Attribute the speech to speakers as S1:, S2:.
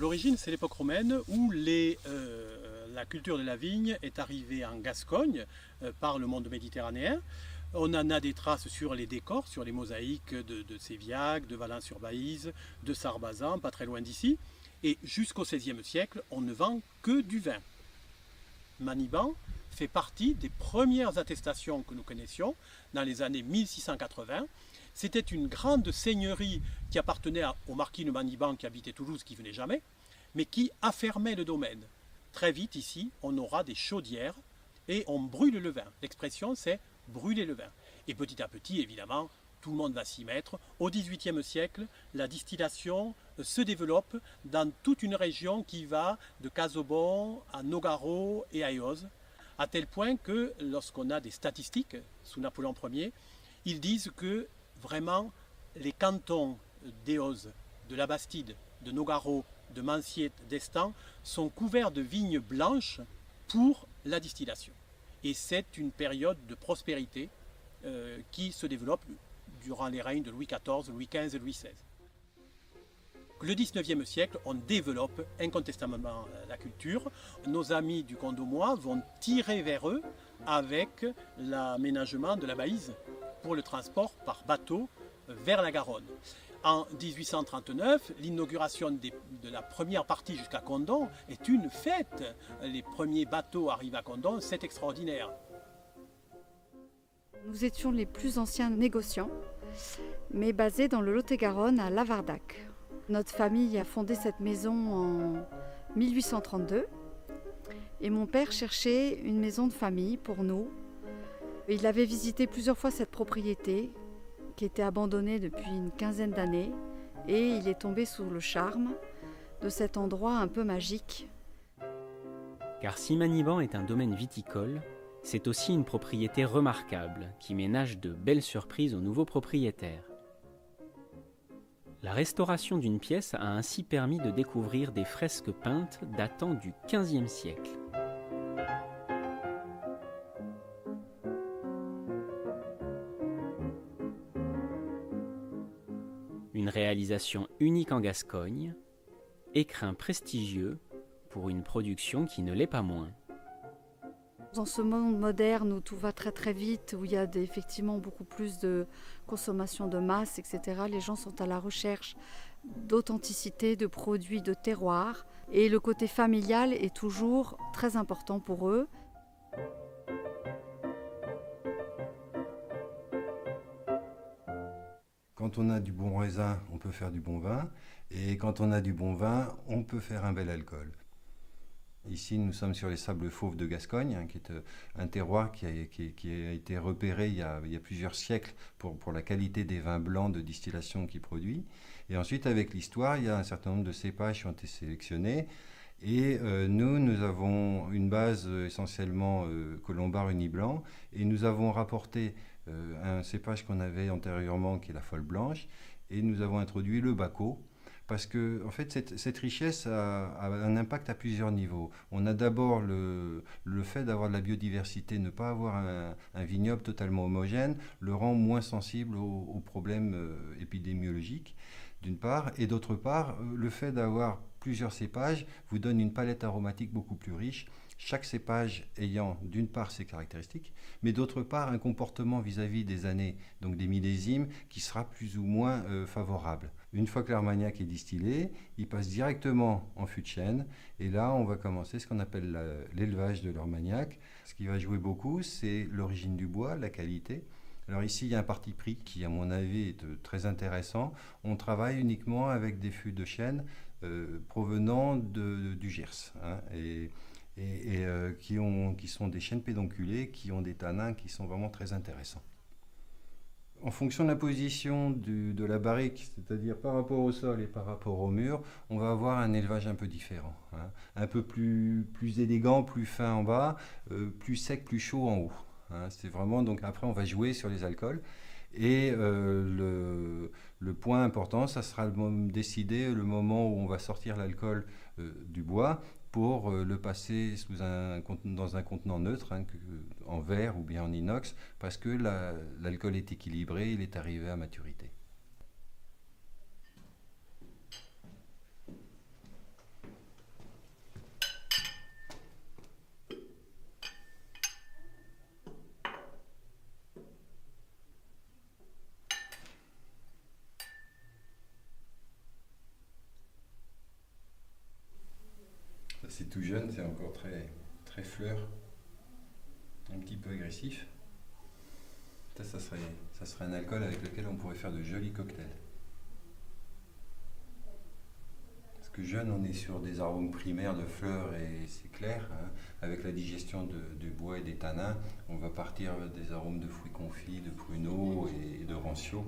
S1: L'origine, c'est l'époque romaine où la culture de la vigne est arrivée en Gascogne par le monde méditerranéen. On en a des traces sur les décors, sur les mosaïques de Sévillac, de Valin-sur-Baïse, de Sarbazan, pas très loin d'ici. Et jusqu'au XVIe siècle, on ne vend que du vin. Maniban fait partie des premières attestations que nous connaissions dans les années 1680. C'était une grande seigneurie qui appartenait au marquis de Maniban qui habitait Toulouse, qui venait jamais, mais qui affermait le domaine. Très vite ici, on aura des chaudières et on brûle le vin. L'expression c'est brûler le vin. Et petit à petit, évidemment, tout le monde va s'y mettre. Au XVIIIe siècle, la distillation se développe dans toute une région qui va de Casaubon à Nogaro et à Eauze, à tel point que lorsqu'on a des statistiques sous Napoléon Ier, ils disent que vraiment les cantons d'Eauze, de la Bastide, de Nogaro, de Manciet, d'Estaing sont couverts de vignes blanches pour la distillation. Et c'est une période de prospérité qui se développe durant les règnes de Louis XIV, Louis XV et Louis XVI. Le XIXe siècle, on développe incontestablement la culture. Nos amis du Condomois vont tirer vers eux avec l'aménagement de la Baïse pour le transport par bateau vers la Garonne. En 1839, l'inauguration de la première partie jusqu'à Condom est une fête. Les premiers bateaux arrivent à Condom, c'est extraordinaire.
S2: Nous étions les plus anciens négociants, mais basés dans le Lot-et-Garonne à Lavardac. Notre famille a fondé cette maison en 1832 et mon père cherchait une maison de famille pour nous. Il avait visité plusieurs fois cette propriété qui était abandonnée depuis une quinzaine d'années et il est tombé sous le charme de cet endroit un peu magique.
S3: Car si Maniban est un domaine viticole, c'est aussi une propriété remarquable qui ménage de belles surprises aux nouveaux propriétaires. La restauration d'une pièce a ainsi permis de découvrir des fresques peintes datant du XVe siècle. Une réalisation unique en Gascogne, écrin prestigieux pour une production qui ne l'est pas moins.
S2: Dans ce monde moderne où tout va très très vite, où il y a effectivement beaucoup plus de consommation de masse, etc., les gens sont à la recherche d'authenticité, de produits de terroir. Et le côté familial est toujours très important pour eux.
S4: Quand on a du bon raisin, on peut faire du bon vin. Et quand on a du bon vin, on peut faire un bel alcool. Ici, nous sommes sur les sables fauves de Gascogne, qui est un terroir qui a été repéré il y a plusieurs siècles pour la qualité des vins blancs de distillation qu'il produit. Et ensuite, avec l'histoire, il y a un certain nombre de cépages qui ont été sélectionnés. Et nous avons une base essentiellement colombard uni blanc. Et nous avons rapporté un cépage qu'on avait antérieurement, qui est la folle blanche. Et nous avons introduit le Baco. Parce que en fait, cette richesse a un impact à plusieurs niveaux. On a d'abord le fait d'avoir de la biodiversité, ne pas avoir un vignoble totalement homogène, le rend moins sensible aux problèmes épidémiologiques, d'une part. Et d'autre part, le fait d'avoir plusieurs cépages vous donne une palette aromatique beaucoup plus riche. Chaque cépage ayant d'une part ses caractéristiques, mais d'autre part un comportement vis-à-vis des années, donc des millésimes, qui sera plus ou moins favorable. Une fois que l'Armagnac est distillé, il passe directement en fût de chêne, et là on va commencer ce qu'on appelle l'élevage de l'Armagnac. Ce qui va jouer beaucoup, c'est l'origine du bois, la qualité. Alors ici, il y a un parti pris qui, à mon avis, est très intéressant. On travaille uniquement avec des fûts de chêne provenant du Gers, hein, et qui sont des chênes pédonculés, qui ont des tanins qui sont vraiment très intéressants. En fonction de la position de la barrique, c'est-à-dire par rapport au sol et par rapport au mur, on va avoir un élevage un peu différent, hein. Un peu plus élégant, plus fin en bas, plus sec, plus chaud en haut, hein. C'est vraiment, donc après on va jouer sur les alcools. Et le point important, ça sera décider le moment où on va sortir l'alcool du bois pour le passer dans un contenant neutre, hein, en verre ou bien en inox, parce que l'alcool est équilibré, il est arrivé à maturité. C'est tout jeune, c'est encore très, très fleur, un petit peu agressif. Ça serait un alcool avec lequel on pourrait faire de jolis cocktails. Parce que jeune, on est sur des arômes primaires de fleurs et c'est clair. Hein. Avec la digestion du bois et des tanins, on va partir des arômes de fruits confits, de pruneaux et de rancio.